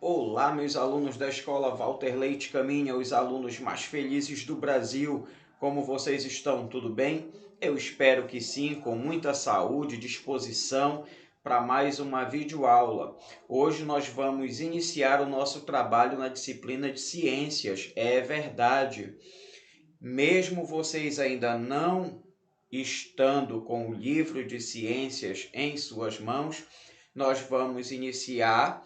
Olá, meus alunos da escola Walter Leite Caminha, os alunos mais felizes do Brasil. Como vocês estão? Tudo bem? Eu espero que sim, com muita saúde e disposição para mais uma videoaula. Hoje nós vamos iniciar o nosso trabalho na disciplina de ciências. É verdade. Mesmo vocês ainda não estando com o livro de ciências em suas mãos, nós vamos iniciar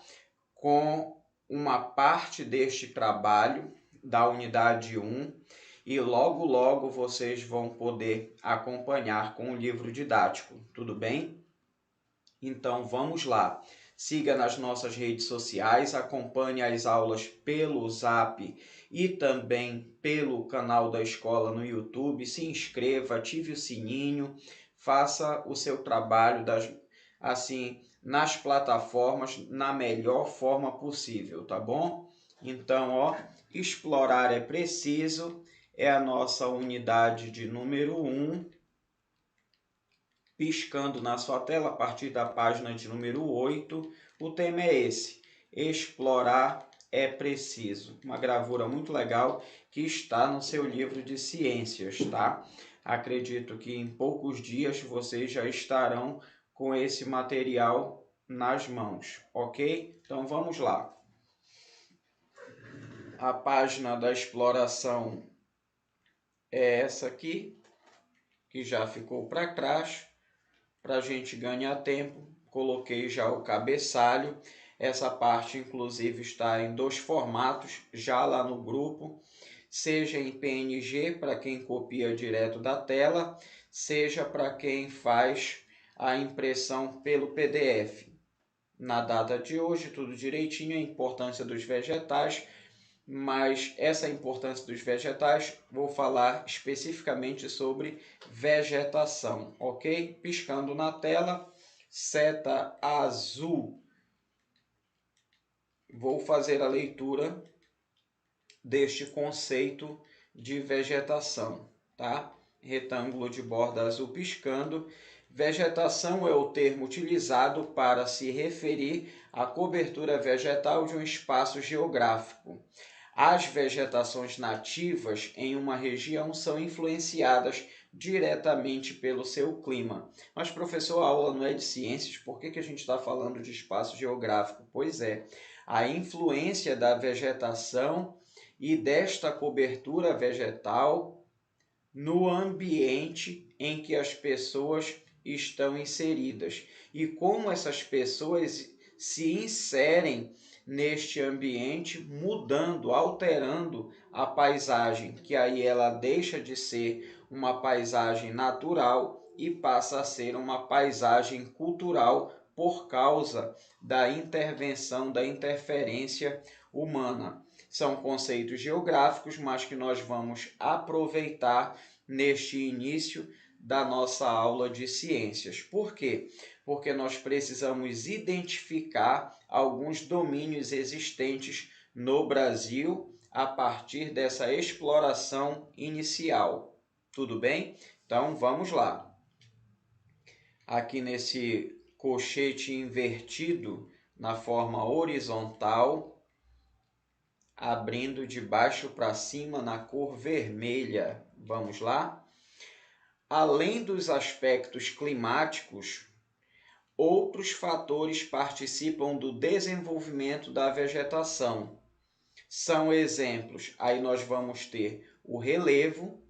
com uma parte deste trabalho da unidade 1 e logo vocês vão poder acompanhar com o livro didático, tudo bem? Então vamos lá. Siga nas nossas redes sociais, acompanhe as aulas pelo Zap e também pelo canal da escola no YouTube. Se inscreva, ative o sininho, faça o seu trabalho nas plataformas na melhor forma possível, tá bom? Então, explorar é preciso, é a nossa unidade de número 1, piscando na sua tela a partir da página de número 8. O tema é esse: explorar é preciso. Uma gravura muito legal que está no seu livro de ciências, tá? Acredito que em poucos dias vocês já estarão com esse material nas mãos, ok? Então vamos lá. A página da exploração é essa aqui, que já ficou para trás. Para a gente ganhar tempo, coloquei já o cabeçalho. Essa parte, inclusive, está em 2 formatos, já lá no grupo, seja em PNG, para quem copia direto da tela, seja para quem faz a impressão pelo PDF. Na data de hoje, tudo direitinho, a importância dos vegetais, mas essa importância dos vegetais, vou falar especificamente sobre vegetação, ok? Piscando na tela, seta azul. Vou fazer a leitura deste conceito de vegetação, tá? Retângulo de borda azul piscando. Vegetação é o termo utilizado para se referir à cobertura vegetal de um espaço geográfico. As vegetações nativas em uma região são influenciadas diretamente pelo seu clima. Mas, professor, a aula não é de ciências, por que a gente está falando de espaço geográfico? Pois é, a influência da vegetação e desta cobertura vegetal no ambiente em que as pessoas estão inseridas e como essas pessoas se inserem neste ambiente, mudando, alterando a paisagem, que aí ela deixa de ser uma paisagem natural e passa a ser uma paisagem cultural por causa da intervenção, da interferência humana. São conceitos geográficos, mas que nós vamos aproveitar neste início da nossa aula de ciências. Por quê? Porque nós precisamos identificar alguns domínios existentes no Brasil a partir dessa exploração inicial. Tudo bem? Então vamos lá. Aqui nesse colchete invertido na forma horizontal, abrindo de baixo para cima na cor vermelha. Vamos lá? Além dos aspectos climáticos, outros fatores participam do desenvolvimento da vegetação. São exemplos, aí nós vamos ter o relevo,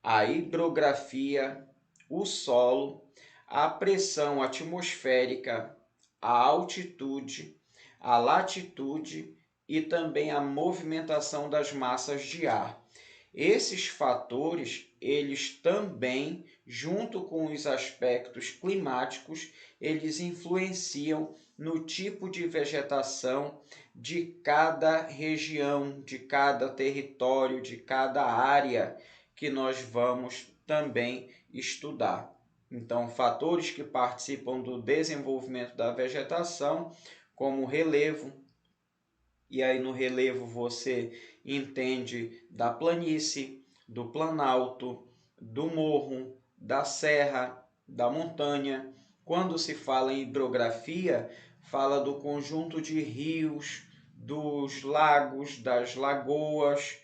a hidrografia, o solo, a pressão atmosférica, a altitude, a latitude e também a movimentação das massas de ar. Esses fatores, eles também, junto com os aspectos climáticos, eles influenciam no tipo de vegetação de cada região, de cada território, de cada área que nós vamos também estudar. Então, fatores que participam do desenvolvimento da vegetação, como o relevo, e aí no relevo você entende da planície, do planalto, do morro, da serra, da montanha. Quando se fala em hidrografia, fala do conjunto de rios, dos lagos, das lagoas,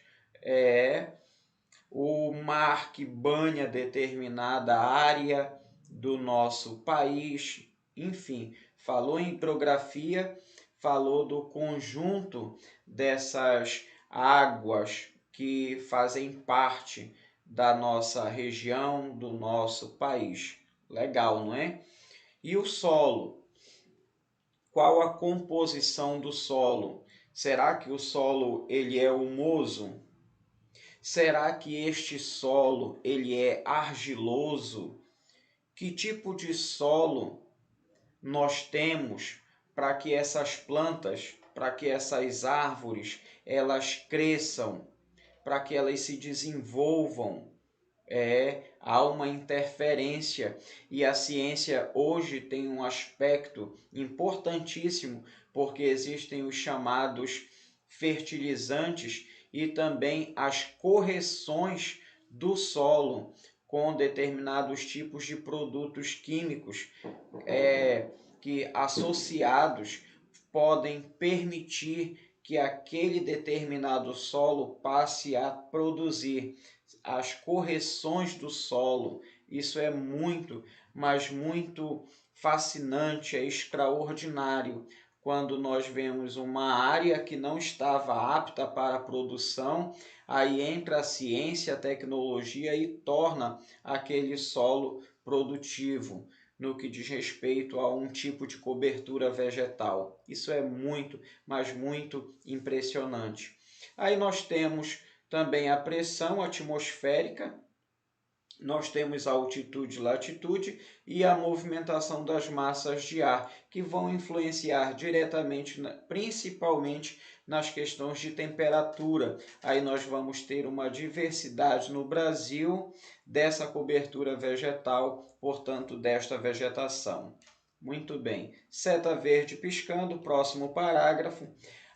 o mar que banha determinada área do nosso país, enfim, falou em hidrografia, falou do conjunto dessas águas que fazem parte da nossa região, do nosso país. Legal, não é? E o solo? Qual a composição do solo? Será que o solo ele é humoso? Será que este solo ele é argiloso? Que tipo de solo nós temos para que essas plantas, para que essas árvores, elas cresçam, para que elas se desenvolvam? Há uma interferência e a ciência hoje tem um aspecto importantíssimo, porque existem os chamados fertilizantes e também as correções do solo com determinados tipos de produtos químicos que associados podem permitir que aquele determinado solo passe a produzir as correções do solo. Isso é muito, mas muito fascinante, é extraordinário quando nós vemos uma área que não estava apta para a produção, aí entra a ciência, a tecnologia e torna aquele solo produtivo no que diz respeito a um tipo de cobertura vegetal. Isso é muito, mas muito impressionante. Aí nós temos também a pressão atmosférica, nós temos a altitude e latitude e a movimentação das massas de ar, que vão influenciar diretamente, principalmente nas questões de temperatura. Aí nós vamos ter uma diversidade no Brasil dessa cobertura vegetal, portanto, desta vegetação. Muito bem. Seta verde piscando, próximo parágrafo.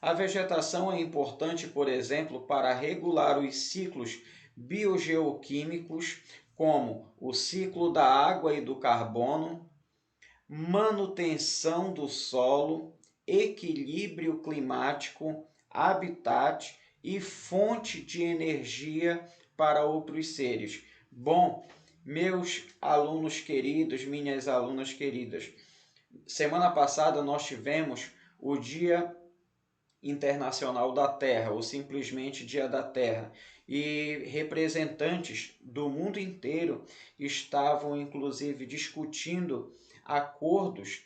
A vegetação é importante, por exemplo, para regular os ciclos biogeoquímicos, como o ciclo da água e do carbono, manutenção do solo, equilíbrio climático, habitat e fonte de energia para outros seres. Bom, meus alunos queridos, minhas alunas queridas, semana passada nós tivemos o Dia Internacional da Terra, ou simplesmente Dia da Terra, e representantes do mundo inteiro estavam inclusive discutindo acordos,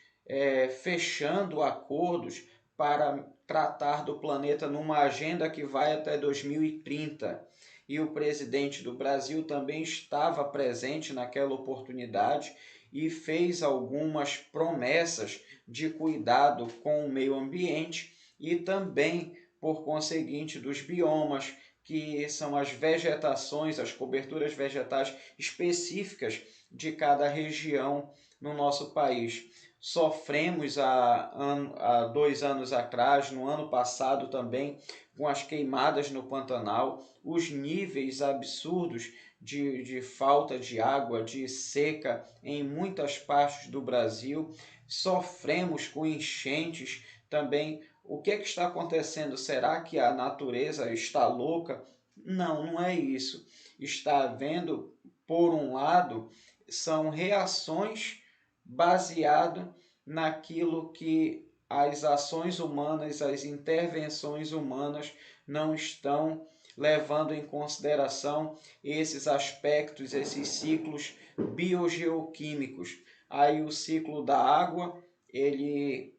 fechando acordos para tratar do planeta numa agenda que vai até 2030. E o presidente do Brasil também estava presente naquela oportunidade e fez algumas promessas de cuidado com o meio ambiente e também, por conseguinte, dos biomas, que são as vegetações, as coberturas vegetais específicas de cada região no nosso país. Sofremos há 2 anos atrás, no ano passado também, com as queimadas no Pantanal, os níveis absurdos de falta de água, de seca em muitas partes do Brasil. Sofremos com enchentes também. O que está acontecendo? Será que a natureza está louca? Não, não é isso. Está havendo, por um lado, são reações baseadas naquilo que as ações humanas, as intervenções humanas não estão levando em consideração esses aspectos, esses ciclos biogeoquímicos. Aí o ciclo da água, ele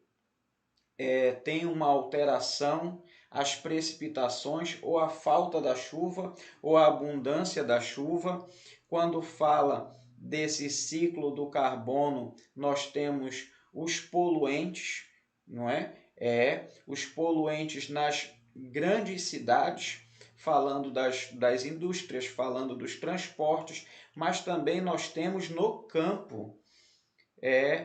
tem uma alteração, as precipitações, ou a falta da chuva, ou a abundância da chuva. Quando fala desse ciclo do carbono, nós temos os poluentes, não é? Os poluentes nas grandes cidades, falando das indústrias, falando dos transportes, mas também nós temos no campo,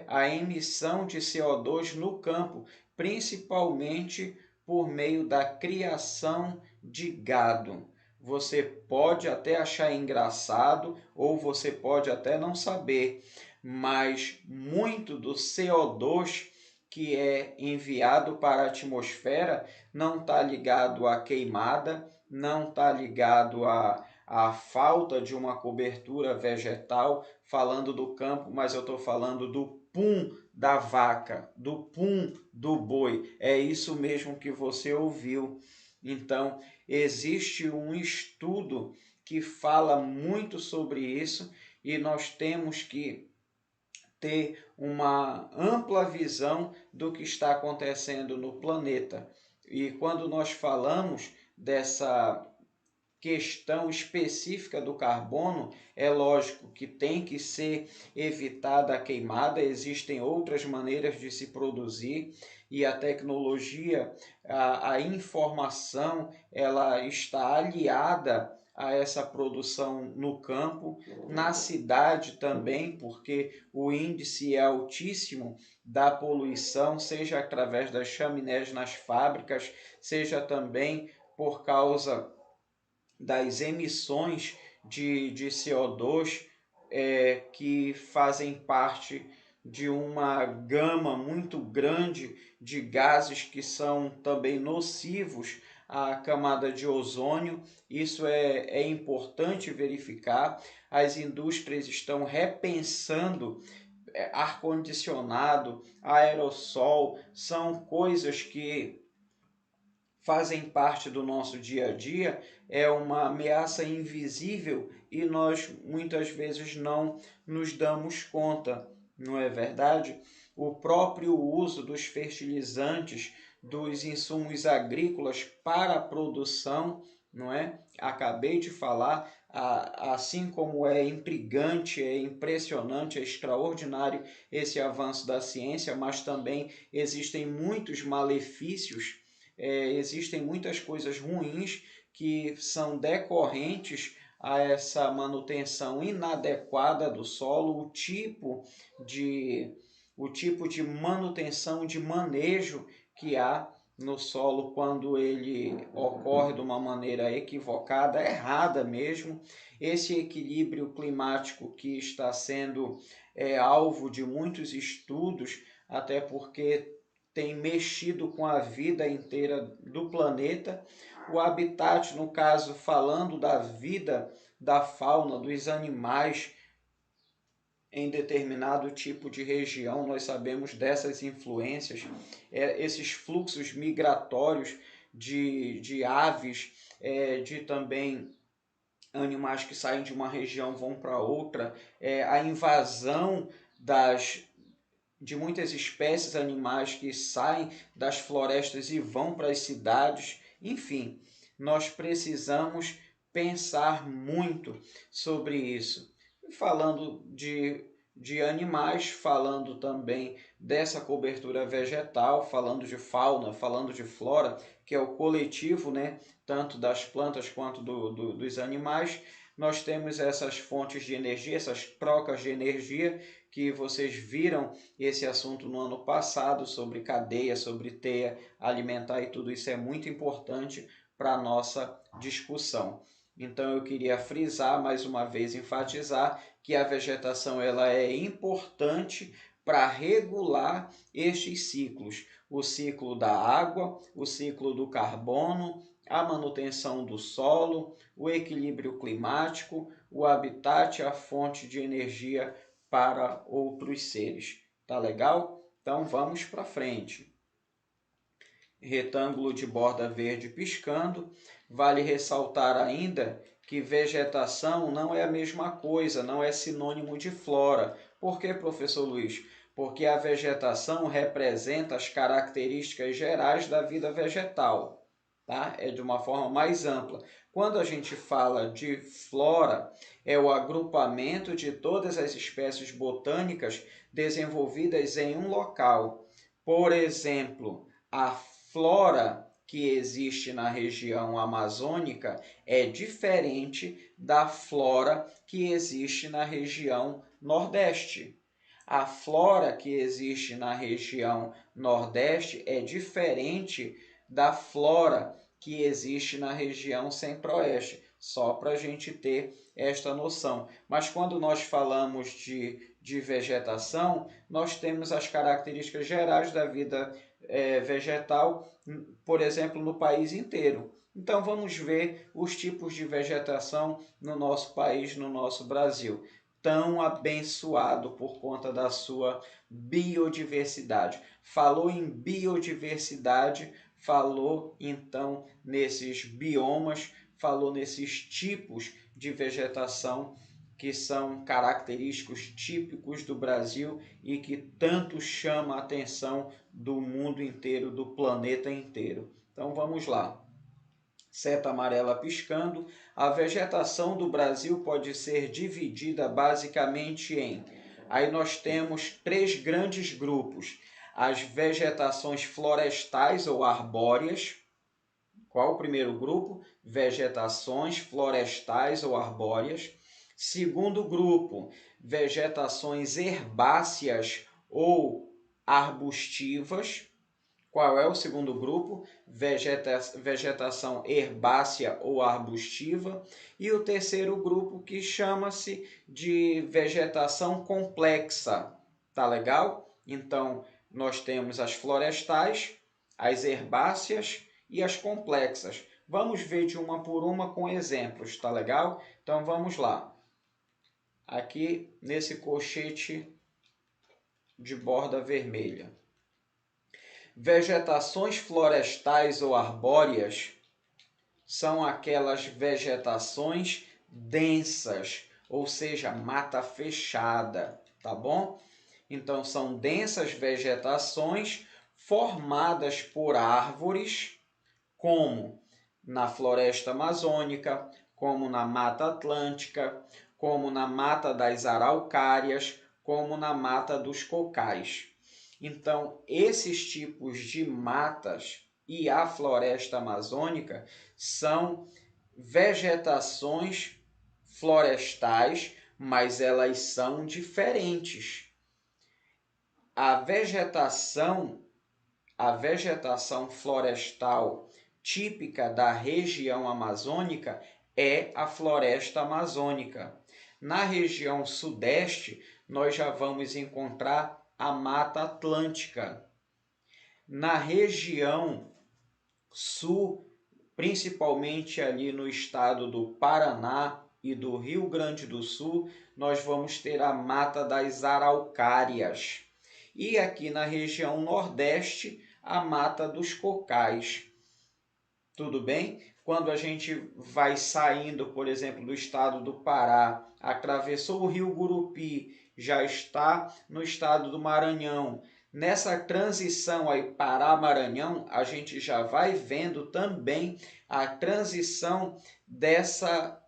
a emissão de CO2 no campo, principalmente por meio da criação de gado. Você pode até achar engraçado ou você pode até não saber, mas muito do CO2 que é enviado para a atmosfera não está ligado à queimada, não está ligado à falta de uma cobertura vegetal, falando do campo, mas eu estou falando do pum da vaca, do pum do boi. É isso mesmo que você ouviu. Então, existe um estudo que fala muito sobre isso e nós temos que ter uma ampla visão do que está acontecendo no planeta. E quando nós falamos dessa questão específica do carbono, é lógico que tem que ser evitada a queimada, existem outras maneiras de se produzir e a tecnologia, a informação, ela está aliada a essa produção no campo, na cidade também, porque o índice é altíssimo da poluição, seja através das chaminés nas fábricas, seja também por causa das emissões de CO2 que fazem parte de uma gama muito grande de gases que são também nocivos à camada de ozônio. Isso é importante verificar. As indústrias estão repensando ar-condicionado, aerossol, são coisas que fazem parte do nosso dia a dia, é uma ameaça invisível e nós muitas vezes não nos damos conta, não é verdade? O próprio uso dos fertilizantes, dos insumos agrícolas para a produção, não é? Acabei de falar, assim como é intrigante, é impressionante, é extraordinário esse avanço da ciência, mas também existem muitos malefícios, existem muitas coisas ruins que são decorrentes a essa manutenção inadequada do solo, o tipo de manutenção, de manejo que há no solo quando ele ocorre de uma maneira equivocada, errada mesmo. Esse equilíbrio climático que está sendo alvo de muitos estudos, até porque tem mexido com a vida inteira do planeta. O habitat, no caso, falando da vida da fauna, dos animais em determinado tipo de região, nós sabemos dessas influências, esses fluxos migratórios de aves, de também animais que saem de uma região vão para outra, a invasão de muitas espécies animais que saem das florestas e vão para as cidades. Enfim, nós precisamos pensar muito sobre isso. Falando de animais, falando também dessa cobertura vegetal, falando de fauna, falando de flora, que é o coletivo, né, tanto das plantas quanto dos animais, nós temos essas fontes de energia, essas trocas de energia, que vocês viram esse assunto no ano passado, sobre cadeia, sobre teia alimentar, e tudo isso é muito importante para a nossa discussão. Então eu queria frisar, mais uma vez, enfatizar que a vegetação ela é importante para regular estes ciclos. O ciclo da água, o ciclo do carbono, a manutenção do solo, o equilíbrio climático, o habitat, a fonte de energia para outros seres. Tá legal? Então vamos para frente. Retângulo de borda verde piscando. Vale ressaltar ainda que vegetação não é a mesma coisa, não é sinônimo de flora. Por que, professor Luiz? Porque a vegetação representa as características gerais da vida vegetal, tá? É de uma forma mais ampla. Quando a gente fala de flora, é o agrupamento de todas as espécies botânicas desenvolvidas em um local. Por exemplo, a flora que existe na região amazônica é diferente da flora que existe na região nordeste. A flora que existe na região nordeste é diferente da flora que existe na região centro-oeste. só para a gente ter esta noção. Mas quando nós falamos de vegetação, nós temos as características gerais da vida vegetal, por exemplo, no país inteiro. Então vamos ver os tipos de vegetação no nosso país, no nosso Brasil, tão abençoado por conta da sua biodiversidade. Falou em biodiversidade, falou então nesses biomas, falou nesses tipos de vegetação que são característicos típicos do Brasil e que tanto chama a atenção do mundo inteiro, do planeta inteiro. Então vamos lá. Seta amarela piscando. A vegetação do Brasil pode ser dividida basicamente em... Aí nós temos 3 grandes grupos. As vegetações florestais ou arbóreas. Qual o primeiro grupo? Vegetações florestais ou arbóreas. Segundo grupo, vegetações herbáceas ou arbustivas. Qual é o segundo grupo? Vegetação herbácea ou arbustiva. E o terceiro grupo, que chama-se de vegetação complexa. Tá legal? Então, nós temos as florestais, as herbáceas e as complexas. Vamos ver de uma por uma com exemplos, tá legal? Então, vamos lá. Aqui, nesse colchete de borda vermelha. Vegetações florestais ou arbóreas são aquelas vegetações densas, ou seja, mata fechada, tá bom? Então, são densas vegetações formadas por árvores, como na floresta amazônica, como na Mata Atlântica, como na Mata das Araucárias, como na Mata dos Cocais. Então, esses tipos de matas e a floresta amazônica são vegetações florestais, mas elas são diferentes. A vegetação florestal típica da região amazônica é a floresta amazônica. Na região sudeste, nós já vamos encontrar a Mata Atlântica. Na região sul, principalmente ali no estado do Paraná e do Rio Grande do Sul, nós vamos ter a Mata das Araucárias. E aqui na região nordeste, a Mata dos Cocais. Tudo bem? Quando a gente vai saindo, por exemplo, do estado do Pará, atravessou o rio Gurupi, já está no estado do Maranhão. Nessa transição aí Pará-Maranhão, a gente já vai vendo também a transição dessa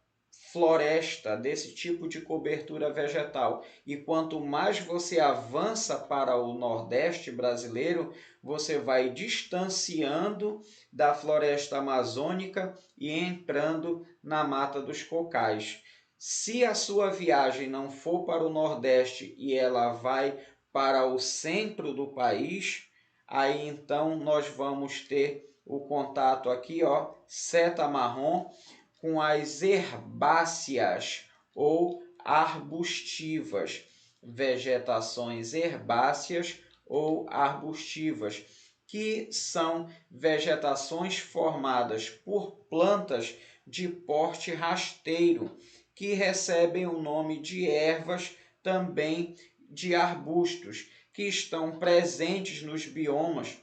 floresta, desse tipo de cobertura vegetal. E quanto mais você avança para o Nordeste brasileiro, você vai distanciando da floresta amazônica e entrando na Mata dos Cocais. Se a sua viagem não for para o Nordeste e ela vai para o centro do país, aí então nós vamos ter o contato aqui, ó, seta marrom, com as herbáceas ou arbustivas, vegetações herbáceas ou arbustivas, que são vegetações formadas por plantas de porte rasteiro, que recebem o nome de ervas, também de arbustos, que estão presentes nos biomas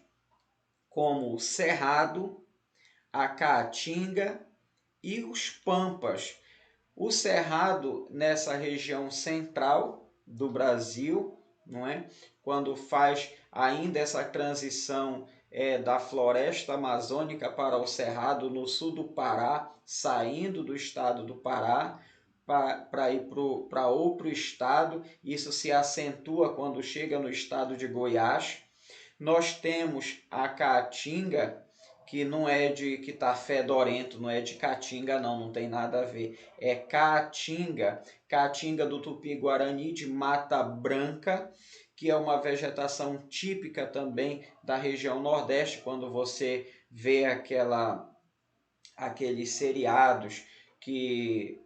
como o cerrado, a caatinga e os pampas. O cerrado nessa região central do Brasil, não é? Quando faz ainda essa transição da floresta amazônica para o cerrado no sul do Pará, saindo do estado do Pará para ir para outro estado, isso se acentua quando chega no estado de Goiás. Nós temos a caatinga, que não é de que tá fedorento, não é de caatinga não, não tem nada a ver. É caatinga, caatinga do Tupi-Guarani de Mata Branca, que é uma vegetação típica também da região Nordeste, quando você vê aqueles seriados que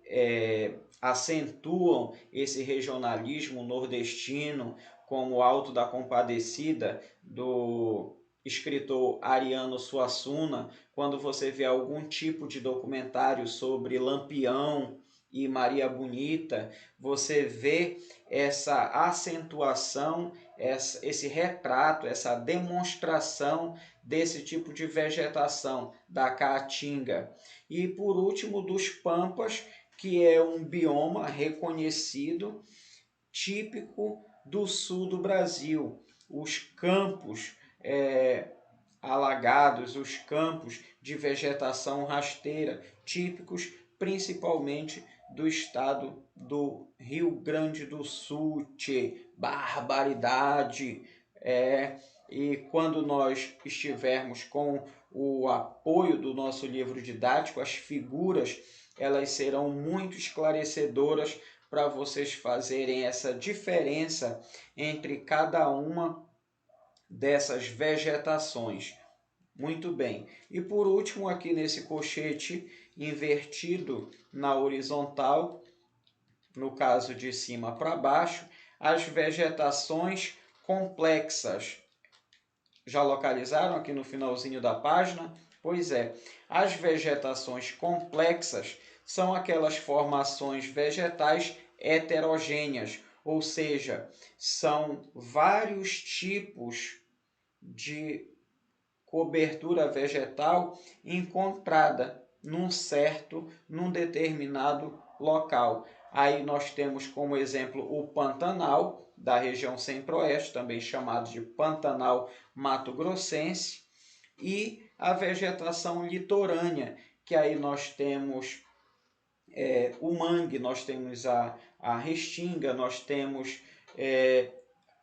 acentuam esse regionalismo nordestino, como o Alto da Compadecida, do escritor Ariano Suassuna, quando você vê algum tipo de documentário sobre Lampião e Maria Bonita, você vê essa acentuação, esse retrato, essa demonstração desse tipo de vegetação da caatinga. E por último, dos pampas, que é um bioma reconhecido, típico do sul do Brasil. Os campos alagados, os campos de vegetação rasteira, típicos principalmente do estado do Rio Grande do Sul. Tchê, barbaridade! E quando nós estivermos com o apoio do nosso livro didático, as figuras elas serão muito esclarecedoras para vocês fazerem essa diferença entre cada uma dessas vegetações. Muito bem. E por último, aqui nesse colchete invertido na horizontal, no caso de cima para baixo, as vegetações complexas. Já localizaram aqui no finalzinho da página? Pois é, as vegetações complexas são aquelas formações vegetais heterogêneas, ou seja, são vários tipos de cobertura vegetal encontrada num determinado local. Aí nós temos como exemplo o Pantanal, da região centro-oeste, também chamado de Pantanal mato-grossense, e a vegetação litorânea, que aí nós temos o mangue, nós temos a restinga, nós temos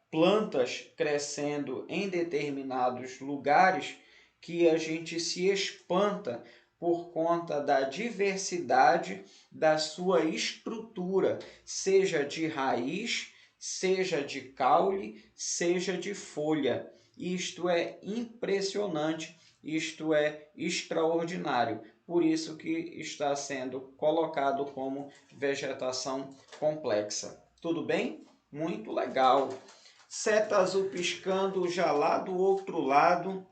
plantas crescendo em determinados lugares que a gente se espanta por conta da diversidade da sua estrutura, seja de raiz, seja de caule, seja de folha. Isto é impressionante, isto é extraordinário. Por isso que está sendo colocado como vegetação complexa. Tudo bem? Muito legal. Seta azul piscando já lá do outro lado.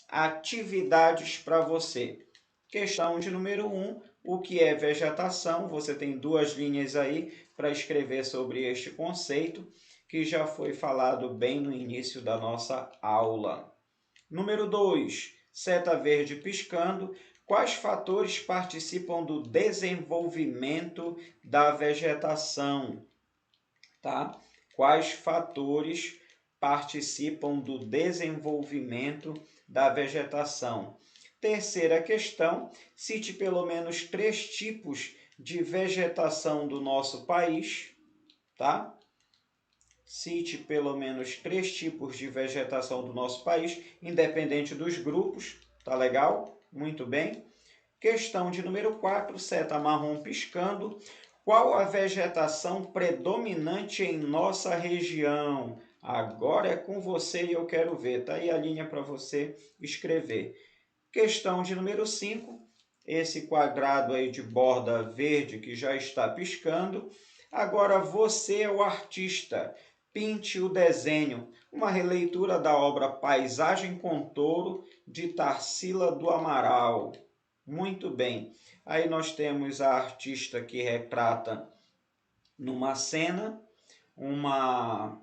Atividades para você. Questão de número 1. O que é vegetação? Você tem 2 linhas aí para escrever sobre este conceito, que já foi falado bem no início da nossa aula. Número 2. Seta verde piscando. Quais fatores participam do desenvolvimento da vegetação? Tá? Quais fatores participam do desenvolvimento da vegetação? Terceira questão, cite pelo menos 3 tipos de vegetação do nosso país, tá? Cite pelo menos 3 tipos de vegetação do nosso país, independente dos grupos, tá legal? Muito bem. Questão de número 4, seta marrom piscando. Qual a vegetação predominante em nossa região? Agora é com você e eu quero ver. Tá aí a linha para você escrever. Questão de número 5. Esse quadrado aí de borda verde que já está piscando. Agora você é o artista. Pinte o desenho. Uma releitura da obra Paisagem com Touro, de Tarsila do Amaral. Muito bem. Aí nós temos a artista que retrata numa cena uma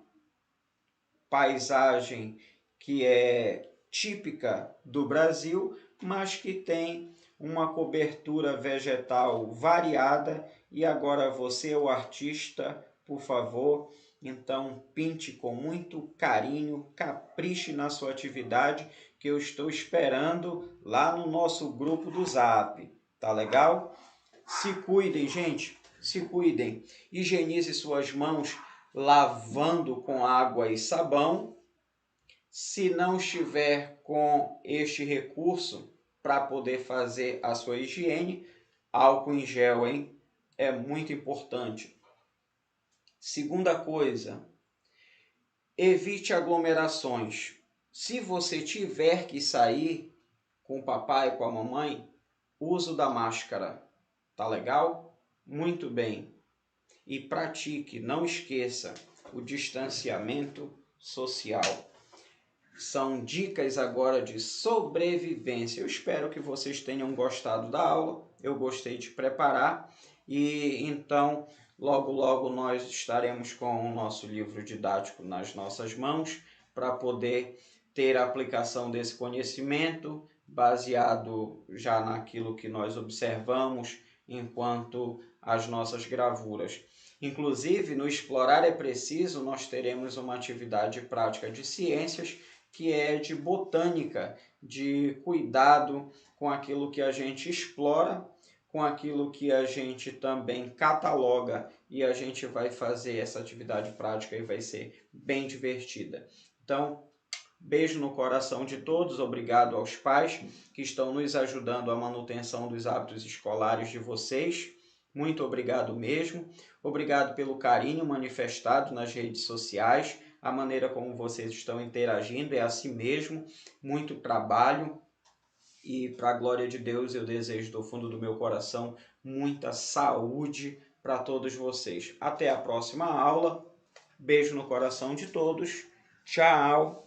paisagem que é típica do Brasil, mas que tem uma cobertura vegetal variada. E agora você, o artista, por favor, então pinte com muito carinho, capriche na sua atividade, que eu estou esperando lá no nosso grupo do Zap. Tá legal? Se cuidem, gente, se cuidem. Higienize suas mãos lavando com água e sabão. Se não estiver com este recurso para poder fazer a sua higiene, álcool em gel, hein? É muito importante. Segunda coisa, evite aglomerações. Se você tiver que sair com o papai, com a mamãe, uso da máscara. Tá legal? Muito bem. E pratique, não esqueça, o distanciamento social. São dicas agora de sobrevivência. Eu espero que vocês tenham gostado da aula. Eu gostei de preparar e então logo logo nós estaremos com o nosso livro didático nas nossas mãos para poder ter a aplicação desse conhecimento baseado já naquilo que nós observamos enquanto as nossas gravuras. Inclusive, no Explorar é Preciso, nós teremos uma atividade prática de ciências que é de botânica, de cuidado com aquilo que a gente explora, com aquilo que a gente também cataloga, e a gente vai fazer essa atividade prática e vai ser bem divertida. Então, beijo no coração de todos, obrigado aos pais que estão nos ajudando à manutenção dos hábitos escolares de vocês. Muito obrigado mesmo. Obrigado pelo carinho manifestado nas redes sociais. A maneira como vocês estão interagindo é assim mesmo. Muito trabalho. E para a glória de Deus, eu desejo do fundo do meu coração muita saúde para todos vocês. Até a próxima aula. Beijo no coração de todos. Tchau.